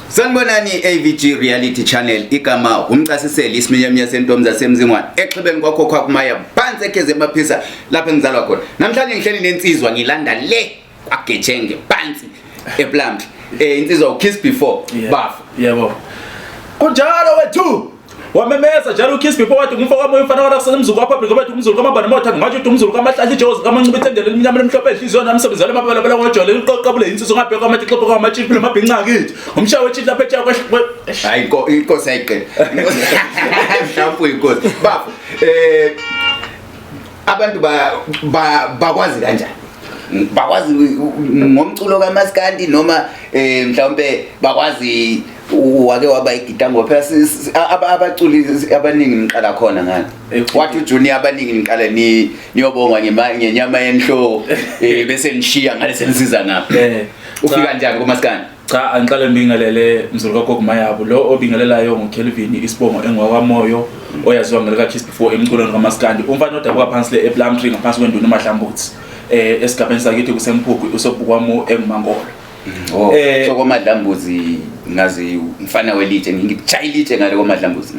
Sanibonani AVG Reality Channel igama umchasiseli isiminyaminya sentombi zasemzingwane exhibeni kwakho kwakumaya phansi ekeze emaphisa lapha engizalwa khona. Namhlanje ngihleli nensizwa ngilanda le kwaGetshenge phansi ePlumtree. Insizwa uKiss Before bafu. Yebo. Kunjalo wethu. Wamemeza njalo uKiss Before wathi ngumfo kwami umfana wakho umzulu kwaPublic wathi umzulu kaMabana Motha ngathi uthi umzulu kaMahlathi Jozi kaMancube ithendele iminyama emhlophe enhliziyo nami sebenzela amabala ngojole iqoqabule insizwa ngabheka amathi xoxo kwamachief lemabhinqa kithi umshawe wethi lapha etshaka hayi inkosi ayiqede mhlawumbe inkosi bafu abantu bakwazi kanjani bakwazi ngomculo kaMaskandi noma mhlawumbe bakwazi wake waba igitango phela abaculi abaningi niqala khona ngani wathi uJunior abaningi niqala niyobonga ngenyama yenhloko bese nishiya ngale senisiza ngapha ufika kanjani kuMaskandi cha angiqale mbingelele mzulu kaGogo Mayabo lo obingelelayo ngoKelvin isibongo engwakamoyo oyaziwa ngelika Kiss Before emculweni kaMaskandi umfana odabuka phansi le ePlumtree ngaphansi kwenduna uMahlambuthi esigabeni sakithi kusemphukwi usobukwamo engimangolo so koMadlambuzi ngazi mfana welitshe ngijayilitshe ngale koMadlambuzi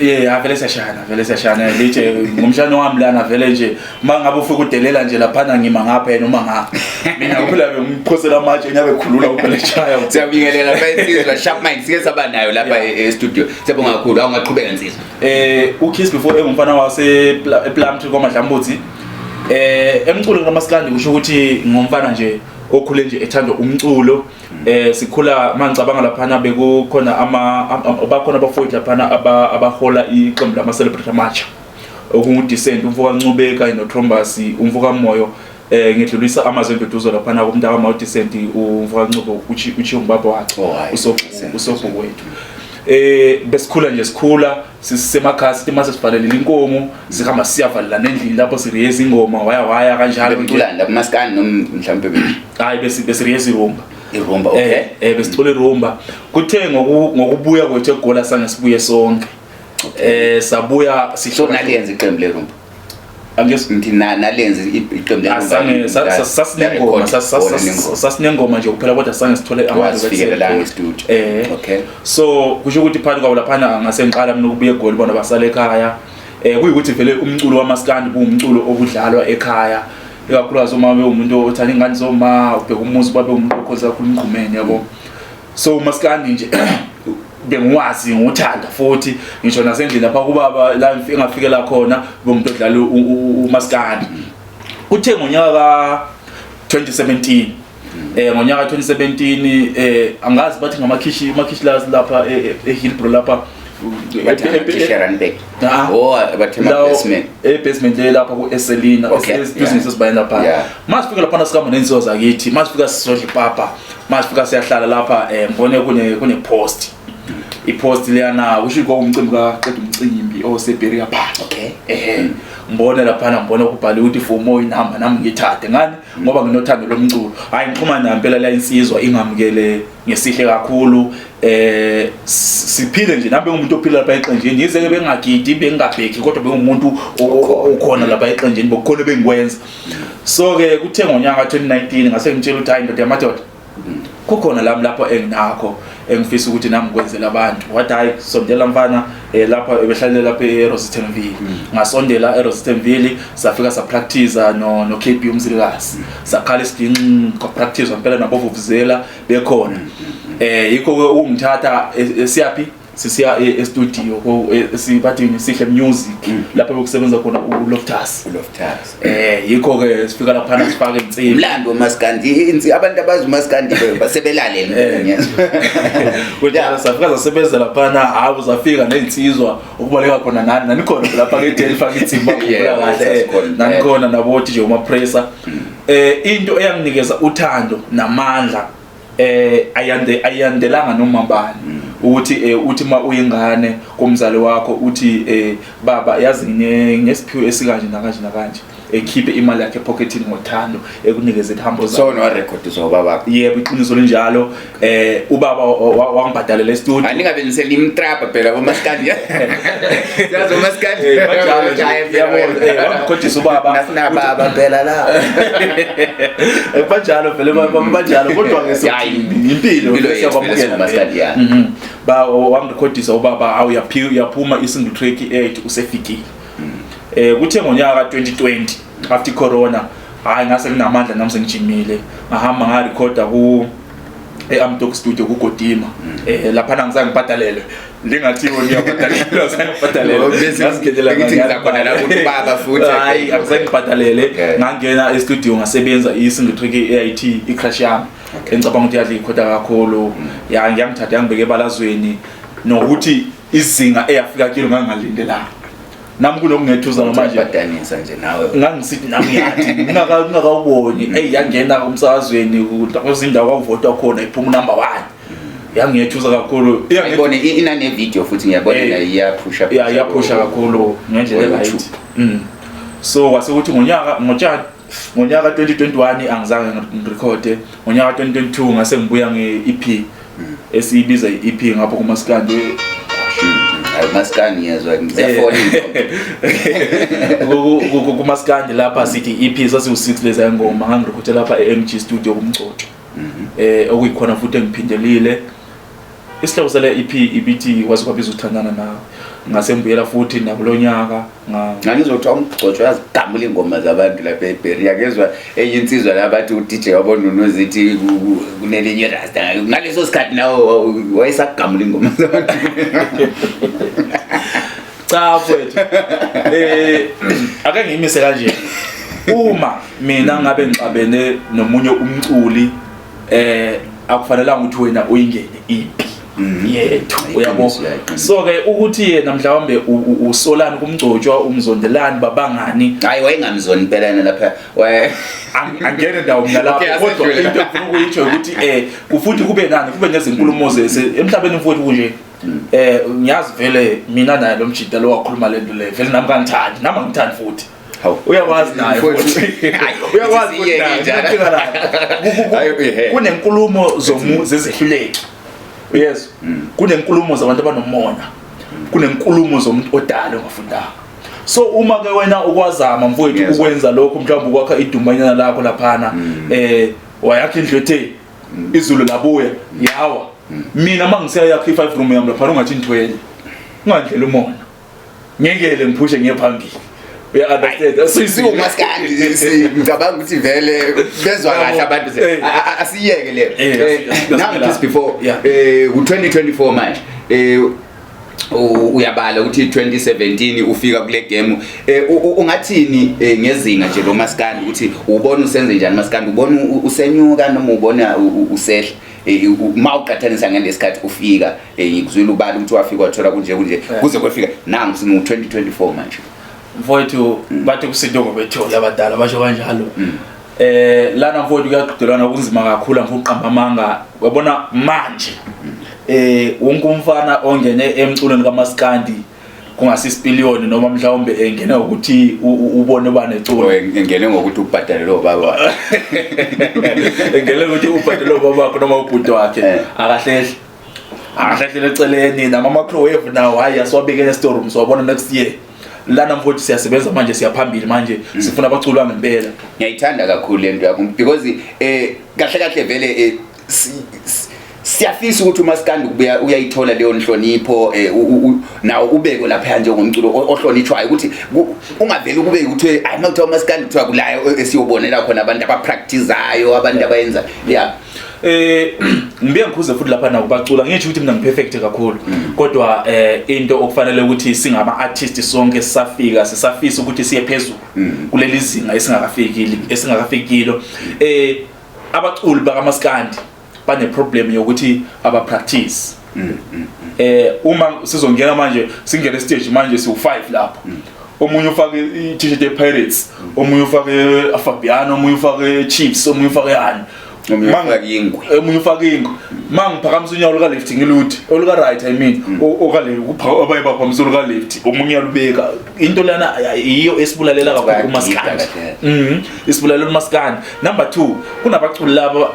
vele siyashana litshe ngumshana wami lana vele nje mangabe ufika udelela nje laphana ngima ngapha noma ngapha mina kuphela bengiphosela amatshe nyabe khulula kuphela echaya siyabingelela bayisizwa sharp mind sike saba nayo lapha e-studio siyabonga kakhulu awungaqhubeka nsizwa uKiss Before engumfana wase ePlumtree koMadlambuzi emculweni kaMaskandi kusho ukuthi ngumfana nje okhule nje ethanda umculo sikhula mangicabanga laphana bekukhona bakhona abafowethu laphana abahola iqembu lama celebrity match okungudecent umfo kaNcube kanye noTrombus umfo kaMoyo ngedlulisa amazwi endoduzo laphana kumntaka kaMaudecent umfo kaNcube uthi umbaba wakhe usobhuku wethu besikhula nje sikhula sisemakhasi sithi mase sivalele inkomo sihamba siyavala nendlini lapho siriyeza ingoma waya kanjalo kulanda kuMaskandi mhlawumbe hayi besiriyeza irumba okay besithole irumba kuthe ngokubuya kwethu eGola sange sibuye sonke sabuya sishona naliyenza iqembu lerumba angithi nalenze iqembu lerumba sasinengoma nje kuphela kodwa sange sithole amazwi wasifikela ngestudio okay so kusho ukuthi phakathi kwawo laphana ngasengiqala mina ukubuya eGoli bona basale ekhaya kuyikuthi vele umculo waMaskandi kuwumculo obudlalwa ekhaya ikakhulukazi uma umuntu othanda ingane zoma ubheka umuzi babe umuntu okhoza kakhulu ingqumeni yabo so uMaskandi nje bengiwazi ngothanda futhi ngisho nasendlini lapha kubaba la engafikela khona bomuntu odlala uMaskandi uthe ngonyaka ka 2017 ngonyaka 2017 angazi bathi ngamakhishi lapha eHillbrow lapha basement lapha kuEselina business esibayena lapha masifika lapha sikama nenziwa zakithi masifika sisodla ipapa masifika siyahlala lapha ngibone kune-post ipost leyana usho umcimbi kaqeda umcimbi oseBeria Park ngibona laphana ngibona kubhaliwe ukuthi for more inhamba nami ngithathe ngani ngoba nginothando lomculo hayi ngiphuma nampela la insizwa ingamukele ngesihle kakhulu siphile nje nabe umuntu ophila lapha eqenjeni yize ke bengagidi bengabheki kodwa bengumuntu okhona lapha eqenjeni bokukhona bengikwenza so ke kuthe ngonyaka 2019 ngase ngitshela ukuthi hayi ndoda yamadoda kukhona lapho enginakho engifisa ukuthi nami ngikwenzela abantu wathi hayi sondela mfana lapha ebehlalela lapha eRosettenville ngasondela eRosettenville safika sa practice no KB umzilikazi sakhala isidinqi ko practice ngempela nabovuvuzela bekhona yikho ke ungithatha siyapi sisiya e-studio sibathi sihle music lapho bekusebenza khona uLoftus yikho ke sifika lapha sifaka insini mlando Maskandi abantu abazi uMaskandi basebelalele kodwa safika sasebenza lapha hawu zafika nezinsizwa ukubaleka khona nani khona lapha ke telefaka ithimba kuphela kahle nani khona nabothi nje umapressor into eyanginikeza uthando namandla ayandelanga noma bani ukuthi uthi ma uyingane komzali wakho uthi baba yazi ngesiphiwo esikanje nakanje ekhiphe imali yakhe epocketini ngothando ekunikeze ihambo zakhe. So no record zobaba. Yebo, iqiniso linjalo. Ubaba wangibhadalela e-studio. Aningabe nisele imtrap phela bomaskandi. Yazi bomaskandi. Wangikhothisa ubaba. Nasinababa phela la. Banjalo vele banjalo kodwa impilo siyabamukela bomaskandi ya. Wangikhothisa ubaba awuyaphuma i-single track 8 usefikile. Kuthe ngonyaka 2020 after corona hayi ngase nginamandla nami sengijimile ngahamba ngarecorda ku eAmdok studio kuGodima lapha ngizange ngibhadalelwe lingathiwo ngiyabhadalelwa ngibhadalelwe ngazikhetela khona la kuthi baba futhi hayi angizange ngibhadalele ngangena e-studio ngasebenza i-single track e-AIT i-crash yami engicabanga ukuthi yadla ikhoda kakhulu ngiyangithatha yangibeke ebalazweni nokuthi izinga eyafika kilo ngangalindelanga nami kunokungethuza manje badanisa nje nawe ngangisithi nami yathi ngingakawuboni yangena umsakazweni kuzindawo kwavotwa khona iphuma number 1 yangethuza kakhulu ngiyibone inane video futhi ngiyabona la iyaphusha iyaphusha kakhulu ngendlela right so kwase ukuthi ngonyaka 2021 angizange ngirekhode ngonyaka 2022 ngase ngibuya nge-EP esiyibiza i-EP ngapha kuMaskandi Maskandi yazwa ngizafona kuMaskandi lapha sithi EP sasiwu6 leza ngoma ngangirekhode lapha eMG studio kumcoco okuyikhona futhi engiphindelile isihloko sale EP ibithi kwazi kwabiza uthandana nawe ngase ngibuyela futhi nakulonyaka ngangizothi umcoco yazigamula ingoma zabantu lapha eBerry yakezwa enye insizwa labathi uDJ wabona uzithi kunelinye rasta ngaleso sikhathi nawo wayesagamula ingoma zabantu cha mfethu ake ngiyimise kanje uma mina ngabe ngixabene nomunye umculi akufanelanga ukuthi wena uyingene ipi yethu uyabo so ke ukuthi yena mhlawumbe usolani kumgcotshwa umzondelani babangani hayi wayengamzoni phela lapha angene ndawo mina lapho kodwa into engifuna ukuyitsho ukuthi kufuthi kube nani kube nezinkulumo emhlabeni mfowethu kunje ngiyazi vele mina naye lo mjida lo wakhuluma lento le vele nami ngangithandi nami ngithandi futhi uyakwazi naye futhi uyakwazi kunenkulumo zezehluleki yes kunenkulumo zabantu abanomona kunenkulumo zomuntu odala ongafundanga so uma ke wena ukwazama mfowethu ukwenza lokho mhlawumbe ukwakha idumbanyana lakho laphana wayakha indlwethe izulu labuya yawa mina mangisiya yakha i5 room yami lapha ungathi ngithwele ungandlela umona ngekele ngiphushe ngiyephambili uya understand sisiwe Maskandi ngicabanga ukuthi vele bezwa kahle abantu asiyeke le now just before ku2024 manje uyabala ukuthi 2017 ufika kule game ungathini ngezinga nje lo Maskandi ukuthi ubona usenze njani Maskandi ubona usenyuka noma ubona usehla mawuqathanisa ngesikhathi ufika ngikuzwile ubala ukuthi wafika wathola kunje kuze kwefika nangu sinu 2024 manje mfowethu bathi kusidongo bethola abadala basho kanjalo lana mfowethu kuyaqhudelwana kunzima kakhulu ngokuqamba amanga uyabona manje wonke umfana ongene emculweni kaMaskandi kungasisipiliyoni noma mhlawumbe engene ukuthi ubone bane eculo engene ngokuthi ubhadale lo baba engene ukuthi ubhadale lo baba noma ubhuti wakhe akahlehla eceleni nama microwave nawo hayi asiwabekele store room siwabona next year lana mfowethu siyasebenza manje siyaphambili manje sifuna abaculwa ngempela ngiyayithanda kakhulu lento yakho because kahle vele siyafisa ukuthi uMaskandi kubuya uyayithola leyo nhlonipho nawo ubeko lapha njengomculo ohlonishwayo ukuthi ungaveli kube ukuthi hayi mawuthiwa uMaskandi kuthiwa kulayo esiyobonela khona abantu abapracticeayo abantu abayenza yeah ngibe ngikhuze futhi lapha nawo bacula ngisho ukuthi mina ngiperfect kakhulu kodwa into okufanele ukuthi singama artists sonke sisafisa ukuthi siye phezulu kuleli zinga esingakafikilo abaculi bakaMaskandi bane problem yokuthi aba practice uma sizongena manje singene stage manje siwu5 lapho omunye ufake i-t-shirt ye-Pirates omunye ufake aFabiano omunye ufake Chiefs omunye ufake yani Emunye ufaka ingwe. Mangiphakamisa unyawo luka left ngiluthi, oluka right I mean, okale abaye baphamisa oluka left, omunye alubeka. Into lana iyo esibulalela kakhulu umaskandi. Isibulalela umaskandi. Number 2, kunabaculi laba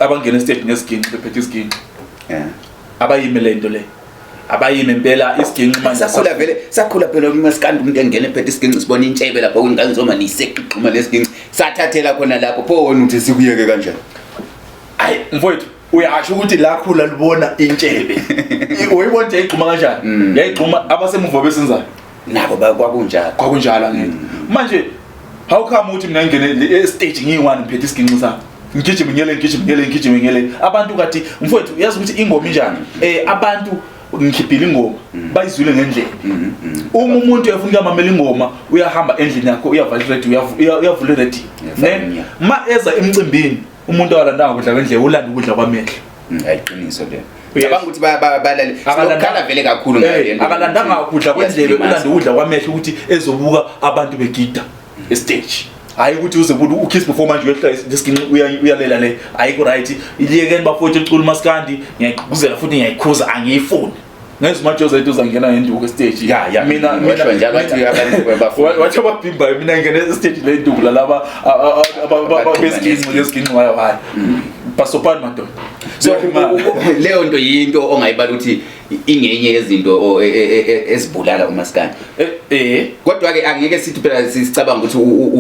abangena stage nesiginci bephethe isiginci. Abayimele into le. Abayime impela isiginci manje sakhula phela umaskandi umuntu engena ephethe isiginci sibona intshebe lapho ingane zoma niseqixuma lesiginci sathathela khona lapho pho wena uthi sikuyeke kanjani. Hayi mfowethu uyasho ukuthi la khula libona intshebe. Uyibona nje igxuma kanjani? Yayigxuma abasemuva besenzayo. Nabo kwakunjalo ngeke. Manje how come uthi mina ngene stage ngiyi1 ngiphethe isiginci sami? Ngigijime ngele. Abantu kathi mfowethu uyazi ukuthi ingoma injani? Abantu ngikhiphile ingoma bayizwile ngendlela. Uma umuntu efuna ukumamela ingoma uyahamba endlini yakho uyavala radio uyavula radio. Ma eza emcimbini umuntu awalanda ukudla kwendlela ulanda ukudla kwamehlo. Ayiqiniso le. Uyabanga ukuthi balale lokhala vele kakhulu ngale. Akalandanga ukudla kwendlela ulanda ukudla kwamehlo ukuthi ezobuka abantu begida stage. Hayi ukuthi uze ukiss performance uyehla lesiginci uyalela le ayikho right iliyekeni bafowethu icula umaskandi ngiyakuzela futhi ngiyayikhuza angiyifuni ngenza majoza ethu uzangena ngenduku stage mina njalo bathi abantu wathi ababhimba mina ngene stage le nduku laba besiginci hayi basopani madoda. So leyo nto yinto ongayibala ukuthi ingenye yezinto ezibulala umaskandi. Kodwa ke angeke sithi phela sicabanga ukuthi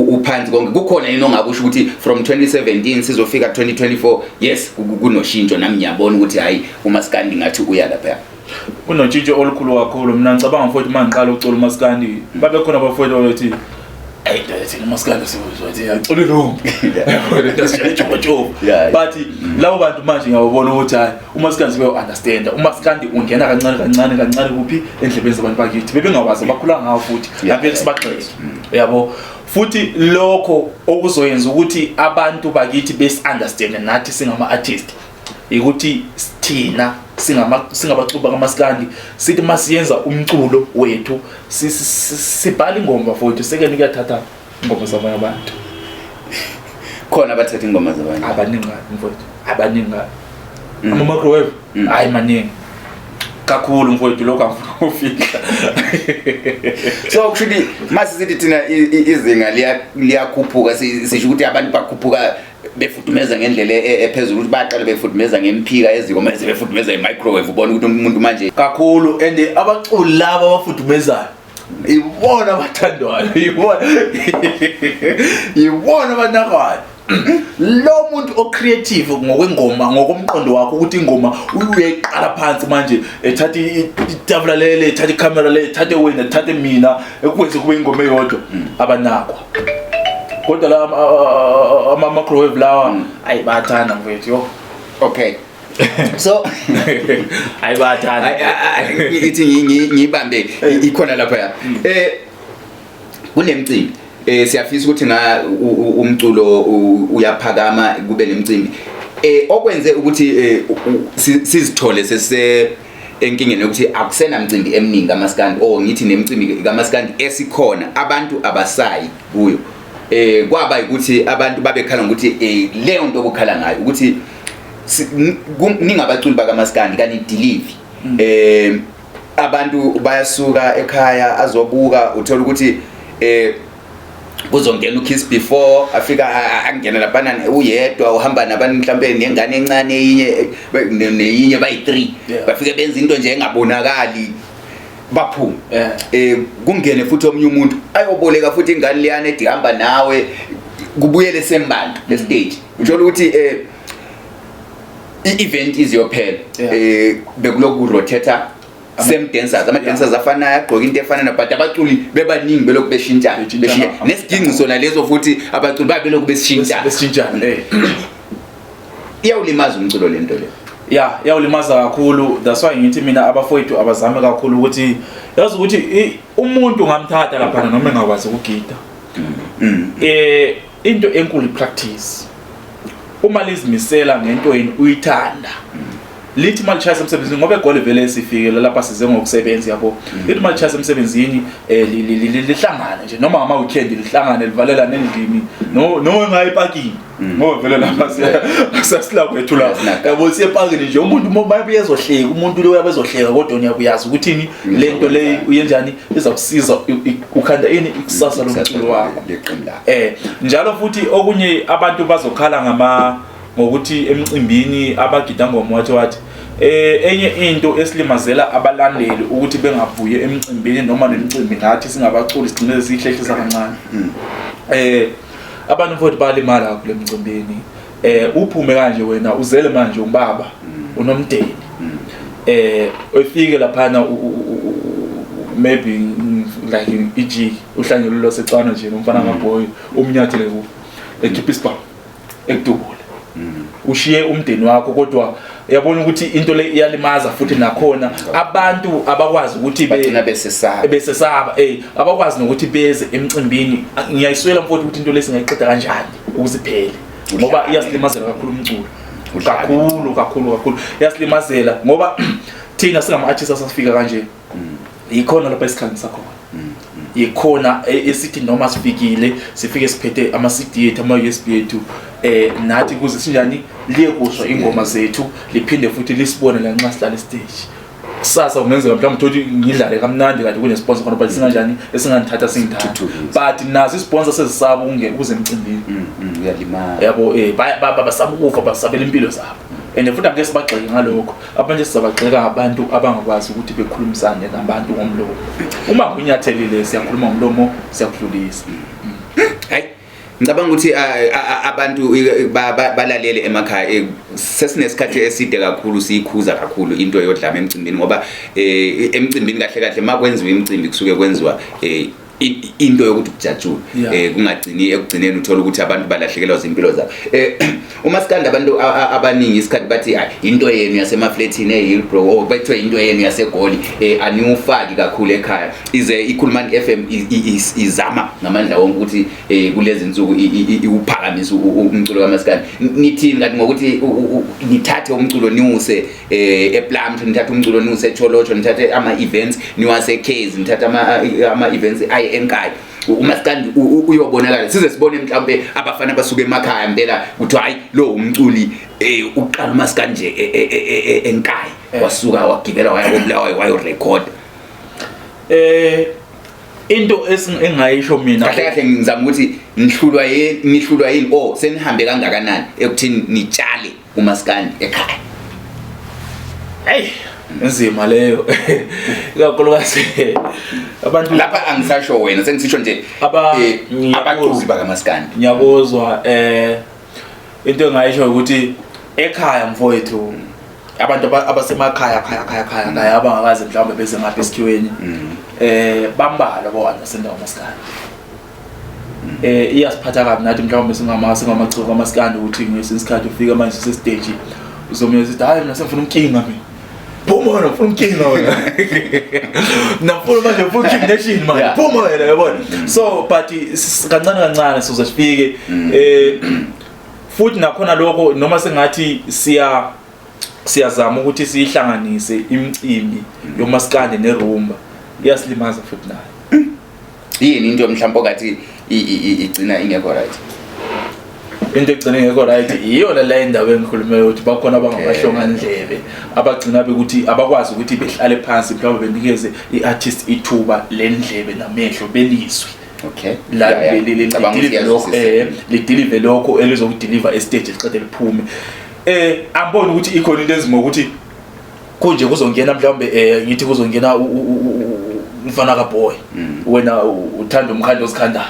uphansi konke kukhona yini ongakusho ukuthi from 2017 sizofika 2024 yes kunoshintsho nami ngiyabona ukuthi hayi umaskandi ngathi uya lapha. Kunotshintsho olukhulu kakhulu mina ngicabanga mfowethu mangiqala ucula umaskandi babe khona abafowethu abathi hey thina umaskandi sizothi yacula lo. But labo bantu manje ngiyabona ukuthi hayi umaskandi sibe understand umaskandi ungena kancane kuphi endlebeni zabantu bakithi bebengawazi bakhula ngawo futhi lapho sibaxesha yabo futhi lokho okuzoyenza ukuthi abantu bakithi bes understand nathi singama artists ukuthi thina singabacuba kamaskandi sithi masiyenza umculo wethu sibhala ingoma futhi sekeni kuyathatha ingoma zabanye abantu khona abathatha ingoma zabanye abaningi mfowethu abaningi ama microwave hayi maningi kakhulu mfowethu lokho angifuna ufika. So actually masithi thina izinga liyakhuphuka sisho ukuthi abantu bakhuphuka befudumeza ngendlela ephezulu ukuthi baqala befudumeza ngemphika ezingoma befudumeza imicrowave ubona ukuthi umuntu manje kakhulu and abaculi laba abafudumezayo ibona abathandwayo ibona abanakwayo. Lo muntu ocreative ngokwengoma ngokomqondo wakho ukuthi ingoma uyayiqala phansi manje ethatha itafula lele ethatha iCamera le ethatha wena ethatha mina ekwenze kube ingoma eyodwa abanakwa. Kodwa la ama microwave lawa ayibathanda mfethu yo. Okay. So ayibathanda ithi ngibambe ikhona lapha kunemcimbi siyafisa ukuthi umculo uyaphakama kube nemcimbi okwenze ukuthi sizithole sese enkingeni ukuthi akusena mcimbi eminingi kamaskandi ngithi nemcimbi kamaskandi esikhona abantu abasayi kuyo kwaba ukuthi abantu babekhala ukuthi leyo nto okukhala ngayo ukuthi ningabaculi bakamaskandi kani delivery abantu bayasuka ekhaya azobuka uthola ukuthi kuzongena ukiss before afika angena lapha uyedwa uhamba nabantu mhlambe nengane encane eyinye bayi3 bafike benza into nje engabonakali baphuma kungene futhi omnye umuntu ayoboleka futhi ingane liyane edihamba nawe kubuyele sembantu le stage uthola ukuthi i-event iziyophela bekuloku rotate same dancers ama dancers afana agqoka into efana but abaculi bebaningi belokhu beshintshana nesiginci sona lezo futhi abaculi babelokhu besishintshana iyawulimaza umculo lento le yawulimaza kakhulu. That's why ngithi mina abafowethu abazame kakhulu ukuthi yazi ukuthi umuntu ngamthatha lapha noma engakwazi ukugida into enkulu practice uma lizimisela ngento yini uyithanda lithi malichayisa emsebenzini ngoba egoli vele sifikele lapha size ngokusebenza yabo lithi malichayisa emsebenzini lihlangana nje noma ngama weekend lihlangane livalela nendimi no ngayiparking ngoba vele lapha siyasilapho ethula yabo siye parking nje umuntu maye ezohleka umuntu lo uyabezohleka kodwa uyabuyazi ukuthi lento le uyenjani izakusiza ukhanda ini ikusasa lomculo wakho njalo futhi okunye abantu bazokhala ngokuthi emcimbini abagida ngoma wathi enye into esilimazela abalandeli ukuthi bengavuye emcimbini noma nemicimbi ngathi singabaculi sigcine sihlehlisa kancane abantu futhi balimala kule mcimbini uphume kanje wena uzele manje umbaba unomdeni efike laphana maybe like iji uhlangelo losecana nje umfana kaBoy umnyathele ku ekhipha isibhamu ekudubule ushiye umndeni wakho kodwa yabona ukuthi into le iyalimaza futhi nakhona abantu abakwazi ukuthi besesaba abakwazi nokuthi beze emcimbini ngiyayiswela mfowethu ukuthi into le singayiqeda kanjani ukuziphele ngoba iyasilimazela kakhulu umculo kakhulu iyasilimazela ngoba thina singama artists asafika kanje ikhona lapha esikhangisa khona ikhona esithi noma sifikile sifike siphethe ama CD ethu ama USB ethu nathi kuze sinjani liye kusho ingoma zethu liphinde futhi lisibone la nxa sidlala stage kusasa ungenzeka mhlawumbe uthi ngidlale kamnandi kanti kune sponsor khona but singanjani esinganthatha singithatha but nazi sponsor sezisaba ukuze emcimbini uyalimala yabo basaba ukufa basabela impilo zabo and futhi angeke sibagxeke ngalokho abanye sizabagxeka abantu abangakwazi ukuthi bekhulumisane nabantu ngomlomo uma kunyathelile siyakhuluma ngomlomo siyakudlulisa hayi ngicabanga ukuthi abantu balalele emakhaya sesinesikhathi eside kakhulu siyikhuza kakhulu into yodlama emcimbini ngoba emcimbini kahle makwenziwa imicimbi kusuke kwenziwa into yokuthi kujatshule kungagcini ekugcineni uthola ukuthi abantu balahlekelwa izimpilo zabo umasikandi abantu abaningi isikhathi bathi into yenu yasemafletini eHillbrow bethe into yenu yaseGoli aniufaki kakhulu ekhaya ize ikhulumani FM izama ngamandla wonke ukuthi kulezi insuku uphakamisa umculo kaMasikandi nithini kanti ngokuthi nithathe umculo niwuse ePlum nithathe umculo niwuse eCholocho nithathe ama events niwase Case nithathe ama events enkaya uMasikandi uyobonakala size sibone mhlawumbe abafana basuka emakhaya impela ukuthi hayi lo umculi uqala uMasikandi nje enkaya wasuka wagibela waya koBulawayo wayo record into engayisho mina kahle ngizama ukuthi nihlulwa yini senihambe kangakanani ekuthini nitshale uMasikandi ekhaya nzima leyo ikakhulukazi abantu lapha angisasho wena sengisisho nje abaqhuzi bakaMasikandi ngiyabuzwa into engayisho ukuthi ekhaya mfowethu abantu abasemakhaya khaya abangakazi mhlawumbe beze ngapha esikhiweni bambala bona sendawo kaMasikandi iyasiphatha kabi nathi mhlawumbe singamaciko kaMasikandi ukuthi ngesikhathi ufika manje sestage uzomyeza ukuthi hayi mina sengifuna umkinga mina Puma no from King wena. Na full manje full King Nation man. Puma wena yabona. So but kancane sizofike futhi nakhona lokho noma sengathi siyazama ukuthi sihlanganise imicimbi yoMasikandi neRumba. Iyasilimaza futhi nayo. Yini into mhlawumbe ngathi igcina ingekho right. Into egcina ngekho right iyona la indawo engikhulumela ukuthi bakhona abangabahlonga ndlebe abagcina bekuthi abakwazi ukuthi behlale phansi mhlawumbe benikeze iartist ithuba lendlebe namehlo beliswe okay la lideliver lokho elizokudeliver estage liqede liphume ambona ukuthi ikhona into ezimo ukuthi konje kuzongena mhlawumbe ngithi kuzongena umfana kaBoy wena uthanda umkhandi osikhandayo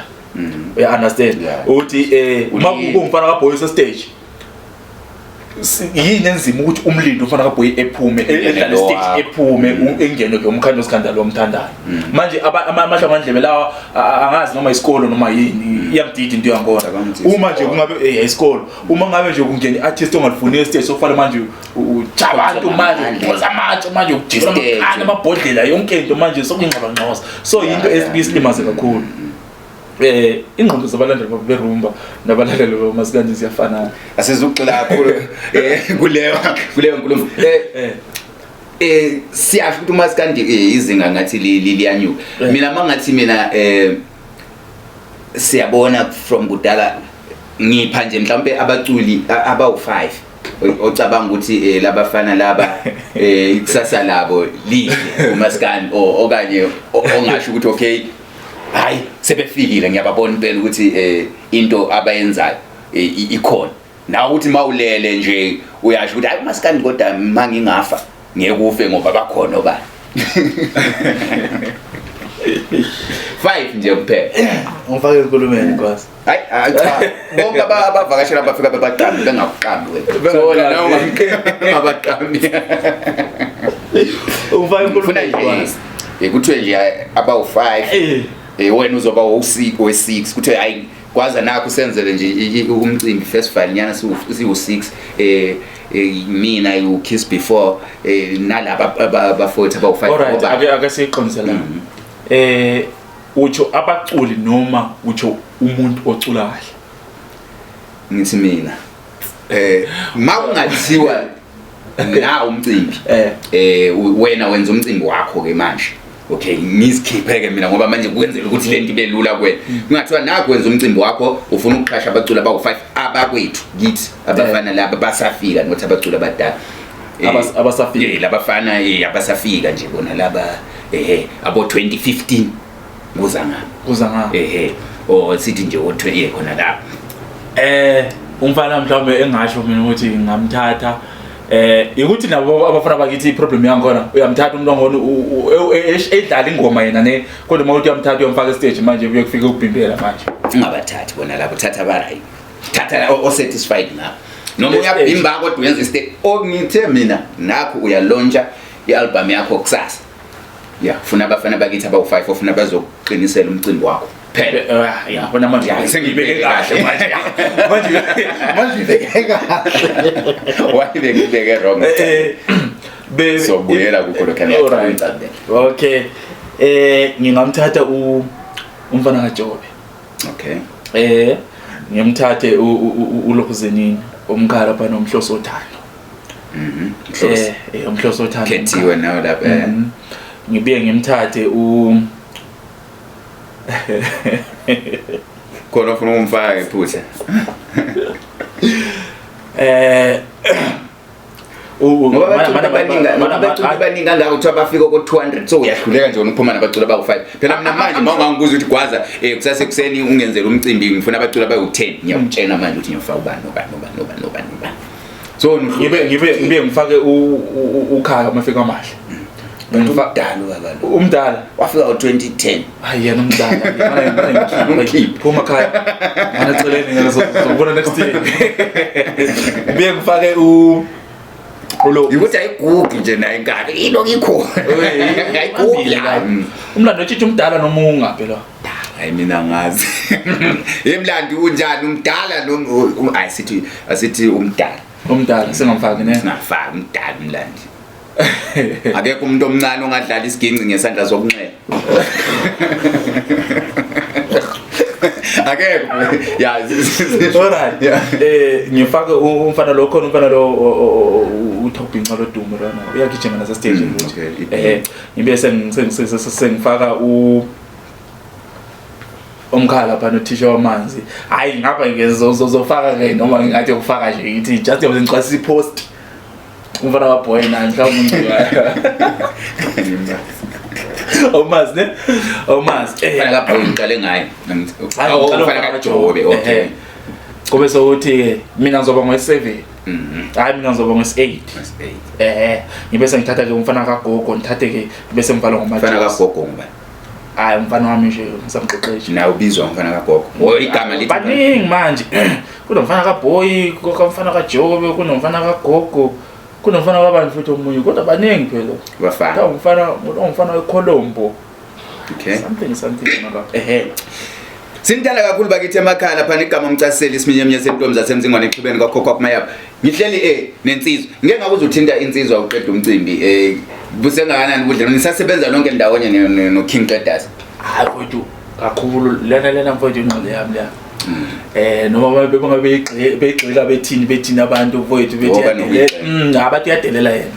understand uthi uma kungumfana kaBoy stage yini enzima ukuthi umlindo umfana kaBoy ephume edlala stage ephume engene ngomkhandi osikhandalo lomthandayo manje amahlangadlebe lawa angazi noma isikolo noma yini iyamdidi into yangona uma nje kungabe isikolo uma ngabe nje kungena iartist ongalifuni stage sokufana manje ujabantu manje uza manje ukujisa amabhodlela yonke into manje sokungcaba ngcoza so into esibisilimaze kakhulu ingqondo zabalandeli berumba nabalandeli bamaskandi ziyafana asizucela kakhulu kuleyo nkulumo siyasho ukuthi umaskandi izinga ngathi liyanyuka mina mangathi mina siyabona from kudala ngipha nje mhlawumbe abaculi abawu5 ocabanga ukuthi labafana laba ikusasa labo lihle umaskandi okanye ongasho ukuthi okay hayi sebefikile ngiyababona impela ukuthi into abayenzayo ikhona nawe uthi mawulele nje uyasho ukuthi hayi umaskandi kodwa mangingafa ngiyekufe ngoba bakhona obani 5 nje kuphela ngifake ekulumeni kwasi hayi cha bonke abavakashela abafika bebaqambi bengakuqambi wena so la ngabaqambi ufake ekulumeni kwasi kuthiwe nje abawu5 wena uzoba we6 kuthiwe hayi kwaza nakho senzele nje umcimbi festival nyana siwu6 mina you kiss before nalaba abafowethu abawu5 alright ake siqonise la ucho abaculi noma ucho umuntu ocula kahle ngithi mina makungathiwa na umcimbi wena wenza umcimbi wakho ke manje okay ngisikhiphe ke mina ngoba manje kwenzela ukuthi lento ibe lula kuwena kungathiwa nakho wenza umcimbi wakho ufuna ukuqhasha abaculi abawu5 abakwethu kithi abafana laba basafika nokuthi abaculi abadala abasafika labafana abasafika nje bona laba abo 2015 kuza ngapha o sithi nje o20 khona la umfana mhlawumbe engasho mina ukuthi ngamthatha ukuthi nabo abafana bakithi iproblem yakhona uyamthatha umuntu ongona edlala ingoma yena ne kodwa mawuthi uyamthatha uyamfaka stage manje uyakufika ukubhimbela manje ungabathathi bona labo thatha barayi thatha o satisfied na noma uyabhimba kodwa uyenza stage ngithe mina nakho uyalontsha ialbum yakho kusasa funa abafana bakithi abawu5 ofuna bazoqinisela umcimbi wakho phela bona manje sengibeke kahle manje ibeke kahle wayibeke wrong so buyela kukho lokho okay ngingamthatha umfana kaJobe okay ngimthathe uLokhuzenini omkhala phana umhloso othando umhloso othando kethiwe nawe lapha ngibuye ngimthathe khona ufuna umfaka ephutha ngoba baningi ngako ukuthi abafika ku200 so uyahluleka nje ukuphuma nabaculi abawu5 phela mina manje mawungangibuza ukuthi kwaza kusase kuseni ungenzela umcimbi ngifuna abaculi abawu10 ngiyamtshela manje ukuthi ngiyofaka ubani so ngibe ngifake ukhaya mafika amahle umdala wafika u2010 hayi yena umdala ngikhipa phuma khaya mana celeni ngizobona next year ngibe ngifake ukuthi ayigugi nje naye inkani into ikhona ayigugi umlando otshithi umdala noma ungaphi lo hayi mina ngazi emlandi unjani umdala noma asithi umdala sengamfaki ne singafaki umdala umlandi akekho umuntu omncane ongadlala isiginci ngesandla sokunxele akekho alright ngifake umfana lo khona umfana lo uThobinqa lo Dumo rana uyagijima nase stage ukuthi ngibe sengifaka umkhala phana uthisha wamanzi hayi ngapha ngizozofaka ke noma ngathi ukufaka nje ngithi just yobe ngicwasa ipost umfana waboy na mhlawumbe Omas ne Omas fana lapho ngiqale ngayo fana kaJobe okay kube sokuthi mina ngizoba ngo7 hayi mina ngizoba ngo8 ngibe sengithatha ke umfana kaGogo ngithathe ke bese ngibhala ngomathi umfana kaGogo ngba hayi umfana wami nje ngisamqeqeshi nawe ubizwa umfana kaGogo igama lithi baningi manje kunomfana kaBoy kunomfana kaJobe kunomfana kaGogo kunomfana wabani futhi omunye kodwa baningi phela bafana umfana weColombo okay something ngaba Sintala kakhulu bakithi emakhaya lapha igama umcaseli isiminye sentombi zasemzingwane exhubeni kwakhokho kumayapha ngihleli nensizwa ngeke ngakuze uthinta insizwa uqeda umcimbi busengakanani budle nisasebenza lonke ndawonye no King Qedasi hayi futhi kakhulu lena mfowethu ingqondo yami la noma bebegxeka bethini abantu mfowethu bethi abantu yadelela yena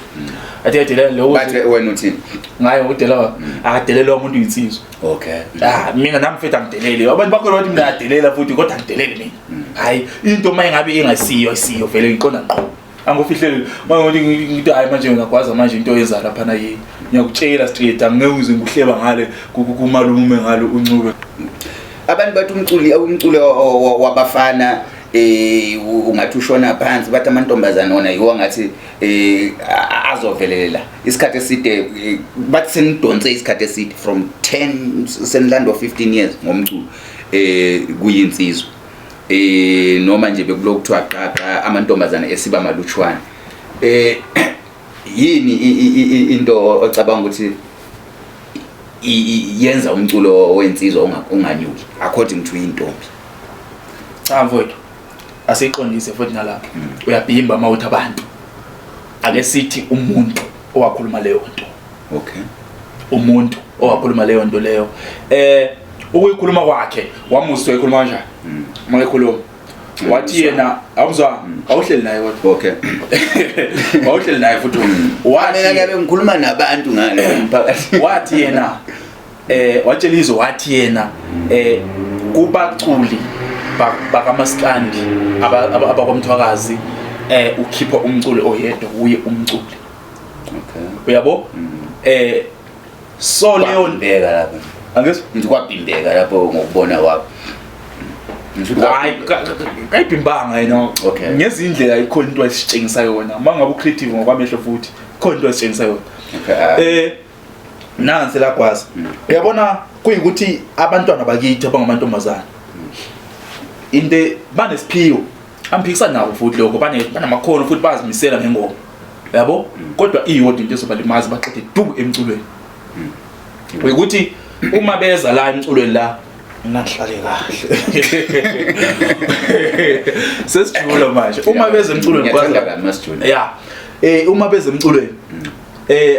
athi yadelela lo bathi wena uthini ngayo udela akadelela umuntu insizwa okay mina nami mfethu angidelele abantu bakhona bathi mina adelela futhi kodwa ngidelele mina hayi into mayengabe ingasiyo vele ngiqonda ngqo angofihlele mangothi ngithi hayi manje ngiyakwazi manje into oyenza lapha na yini ngiyakutshela straight angeke nguhleba ngale kumalume ngalo uncube abantu bathi umculo wabafana ungathi ushona phansi bathi amantombazana wona yiwo ngathi azovelela isikhathi eside bathi senidonse isikhathi eside from 10 senilando 15 years ngomculo kuyinsizwa noma nje bekuloku kuthiwa qaqa amantombazana esiba maluchwana yini into ocabanga ukuthi yenza umculo wensizwa unganyuki according to intombi cha mfowethu asiqondise futhi nalapha uyabhimba mawuthi abantu ake sithi umuntu owakhuluma leyo nto okay umuntu owakhuluma leyo nto leyo ukuyikhuluma kwakhe wamuswe ekhuluma kanjani mayekhuluma wathi yena awuzwa awuhleli naye kodwa okay awuhleli naye futhi wathi ngabe ngikhuluma nabantu ngale umphakathi wathi yena watshelizwe wathi yena kubaculi bakamaskandi abakomthwakazi ukhipha umculo oyedwa uye umculi okay uyabo so leyo ndeka lapha angizwa ngithi kwabhimbeka lapho ngokubona kwakho hayi kayibhimbanga yena okay ngezindlela ikhona into ayisitshengisa yona mangabe ucreative ngokwamehlo futhi ikhona into ayisitshengisa yona okay nansi la kwazi uyabona kuyikuthi abantwana bakithi abangamantombazana into banesiphiwo amphikisana nabo futhi lokho banamakhono futhi bazimisela ngengoma yabo kodwa iyodwa into ezobalimazi baqede du emculweni ukuthi uma beza la emculweni la ngihlale kahle sesijula manje uma beza emculweni kwazi kaMasijula yeah uma beza emculweni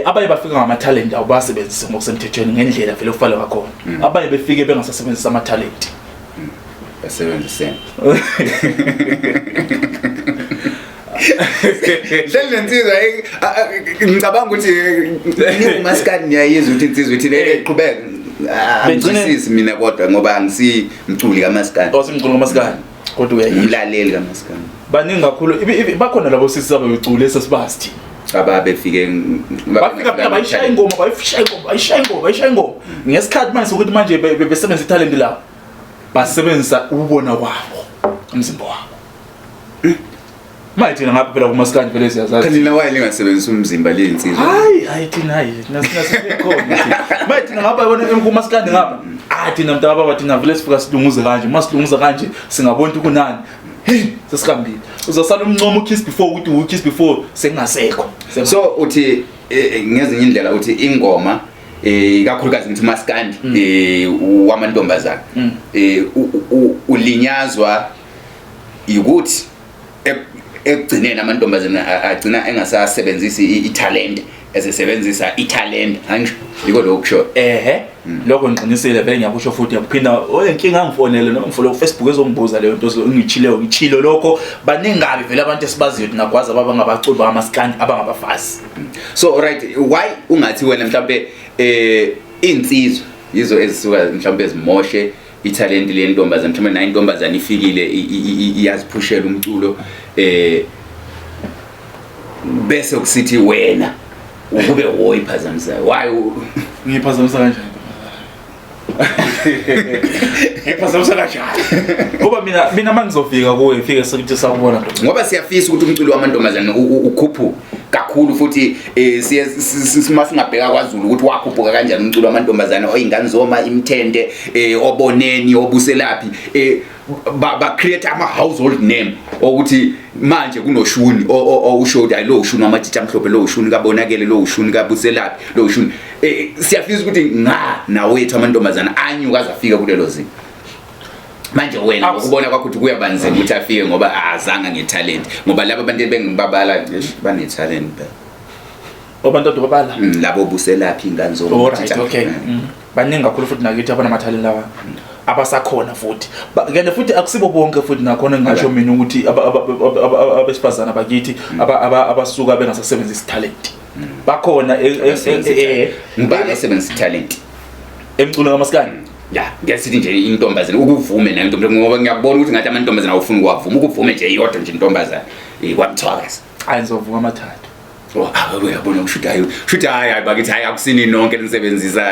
abaye bafika ngama talent awubasebenzise ngokusemthethweni ngendlela vele ufale ngakhona abaye befike bengasasebenzisa ama talent basebenzisene Hlelensizwa ngicabanga ukuthi umaskandi niyayizwa ukuthi insizwa ithi eqhubeka angizwisisi mina kodwa ngoba angisi mculi kaMaskandi osimculi kaMaskandi kodwa uyayimlaleli kaMaskandi baningi kakhulu bakhona labo sisi ababecula esasibathi ababefike bafika bayishaya ingoma bayishaya ingoma ngesikhathi manje sokuthi manje besebenza italent la basebenzisa ubona kwabo umzimba wabo manje thina ngapha phela kuMaskandi vele siyazazi kanina waye lingasebenzisa umzimba lensizwa hayi thina nasinasekhona manje thina ngapha yona kuMaskandi ngapha thina mntu ababa thina vele sifika silunguze kanje masilunguza kanje singabona kunani sesikhambile uzasala umncomo kiss before ukuthi ukiss before sengasekho so uthi ngezinye indlela uthi ingoma ikakhulukazi ngithi Maskandi wamantombazana ulinyazwa ukuthi ekugcineni amantombazana agcina engasasebenzisi italent esebenzisa italent manje yiko lokusho lokho ngiqinisile vele ngiyakusho futhi ngiyaphinda olenkinga angifonele noma ngifolo ku Facebook ezongibuza leyo nto ngichilo lokho baningabi vele abantu esibaziyo ngakwazi abangabaculi bakaMaskandi abangabafazi so right why ungathi wena mhlambe insizwa yizo ezisuka mhlambe ezimoshe italent le ntombazana mhlambe nayo intombazana ifikile iyaziphushela umculo bese ukusithi wena ukube woyiphazamisa why ngiphazamisa kanjani ngiphazamisa kanjani ngoba mina mangizofika kuwe ngifike sokuthi sakubona ngoba siyafisa ukuthi umculo wamantombazana ukhuphu kakhulu futhi masingabheka kwaZulu ukuthi wakhuphuka kanjani umculo wamantombazana oyingane zoma imthende oboneni obuselaphi ba create ama household name ukuthi manje kunoshuni owushodi lo ushuni amathithi amhlophe lo ushuni kabonakele lo ushuni kabuselaphi lo ushuni siyafisa ukuthi nawe ethu amantombazana anyuka azafika kulelo zinga manje wena ukubona kwakho ukuthi kuyabanzima ukuthi afike ngoba azanga ngetalent ngoba laba abantu bengibabala bane talent abantu babala labo buselaphi ingane zoma okay baningi kakhulu futhi nakithi abanamathalente lawa abasakhona futhi kanti futhi akusibo bonke futhi nakhona ngisho mina ukuthi abesifazana bakithi abasuka bengasasebenzisi talent bakhona ngisebenzisa talent emculo kamaskandi ya ngiyasithi nje intombazana ukuvume nayo intombazana ngoba ngiyabona ukuthi ngathi amantombazana awufuni ukuwavuma ukuvume nje iyodwa nje intombazana kwamthwakazi ayizovuma amathathu uyabona ushuthi hayi bakithi hayi akusini nonke nisebenzisa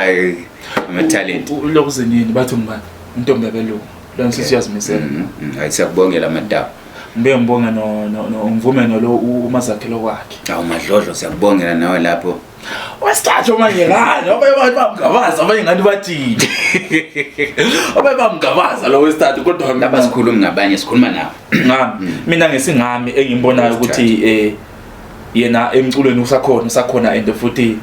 ama-talent lokhu zenini bathi ngibani intombi yabelungu lona sisiyazimisela hayi siyakubongela madaba ngibonga nomvume nolo umazakhelo kwakhe Madlodlo siyakubongela nawe lapho wasithatha manje ngani abantu bamgabaza abanye ngani bathini abantu bamgabaza lo wesithathu kodwa laba sikhuluma ngabanye sikhuluma nawe ngami mina ngesingami engimbonayo ukuthi yena emculweni usakhona and futhi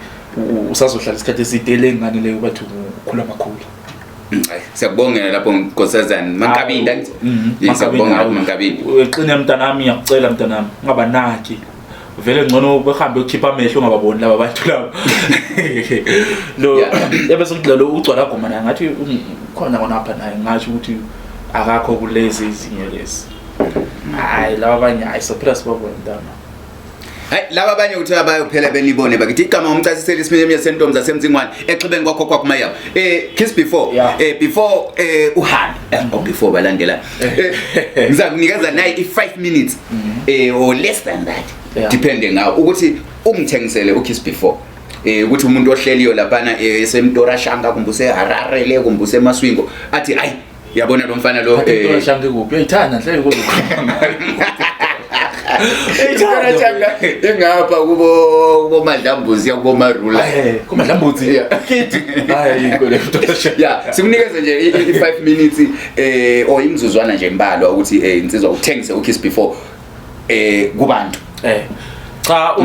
usazohlala isikhathi eside lengane leyo bathi ukhula makhulu siyakubongela lapho Nkosazana Mankabini siyakubongela Mankabini eqine mntanami ngiyakucela mntanami ungaba naki vele ngcono behambe ukhipha amehlo ungababoni laba bantu laba lo ebese ukuthi lo ugcwala goma naye ngathi khona khonapha naye ngasho ukuthi akakho kulezi izinye lezi hayi laba abanye ayisophela sibabona mntana hayi laba abanye ukuthi abayophela benibone bakithi igama umchasiseli Isiminyaminya sentombi zasemzingwane exhibeni kwakho kwakumayabo kiss before before uhambe before balandela ngizakunikeza naye i5 minutes or less than that depending ngawo ukuthi ungithengisele ukiss before ukuthi umuntu ohleliyo lapana esemtora shanga kumbuse Harare le kumbuse Maswingo athi ayi yabona lo mfana lo emtora shanga kuphi uyayithanda hle ukukhuluma ingapha kubo Madlambuzi yakubo Marula kuMadlambuzi hayi ya sikunikeze nje i5 minutes or imizuzwana nje imbalwa ukuthi insizwa uthengise ukiss before kubantu cha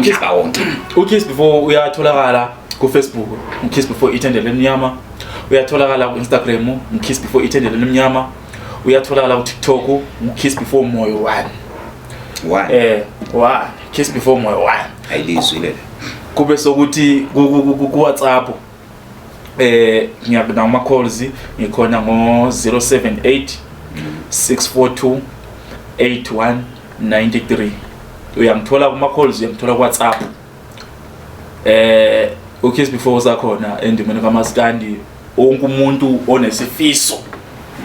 ukiss before uyatholakala ku Facebook ukiss before ithendele emnyama uyatholakala ku Instagram ukiss before ithendele emnyama uyatholakala ku TikTok ukiss before moyo one kiss before moyo one ayilizwi lele kube sokuthi ku WhatsApp ngiyakuna ama calls ngikhona ngo 078 642 8193 uyangithola kuma calls uyangithola ku WhatsApp ukiss before usakhona endimeni kaMaskandi wonke umuntu onesifiso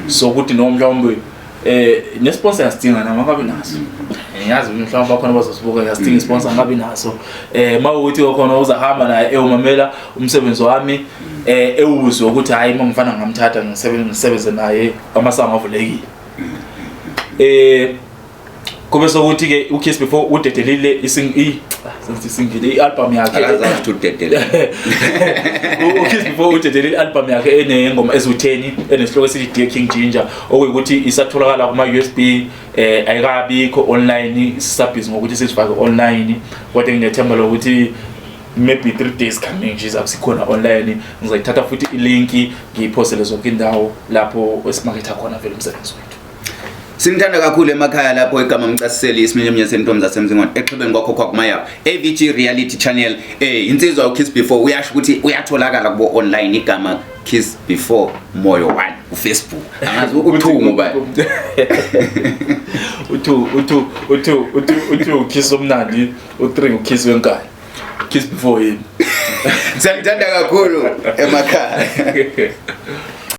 sokuthi no mhlawumbe nesponsor yasidinga nama ngabe naso ngiyazi mhlawumbe bakhona bazosibuka yasidinga isponsor ngabe naso mawukuthi khona uzahamba naye eyomamela umsebenzi wami ewuzwe ukuthi hayi mangifana ngamthatha ngisebenze naye amasango avulekile kube sokuthi ke ukiss before udedelile singile ialbum yakhe akazathi udedele ukiss before udedelile ialbum yakhe enengoma ezu10 enesihloko esithi Dear King Ginger okuyikuthi isatholakala kuma USB ayikabikho online isabhizi ngokuthi sisifake online kodwa nginethemba lokuthi maybe 3 days coming nje sikhona online ngizayithatha futhi ilink ngiyiphostele zonke indawo lapho esimaketha khona vele umsebenzi wethu Sinithanda kakhulu emakhaya lapho igama umchasiseli Isiminyaminya sentombi zasemzingwane exhibeni kwakho kwakumayabo AVG reality channel insizwa ukiss before uyasho ukuthi uyatholakala kubo online igama kiss before moyo one uFacebook angazi uthungu ba uthi kiss omnandi u3 ukiss wenkani kiss before yini Sinithanda kakhulu emakhaya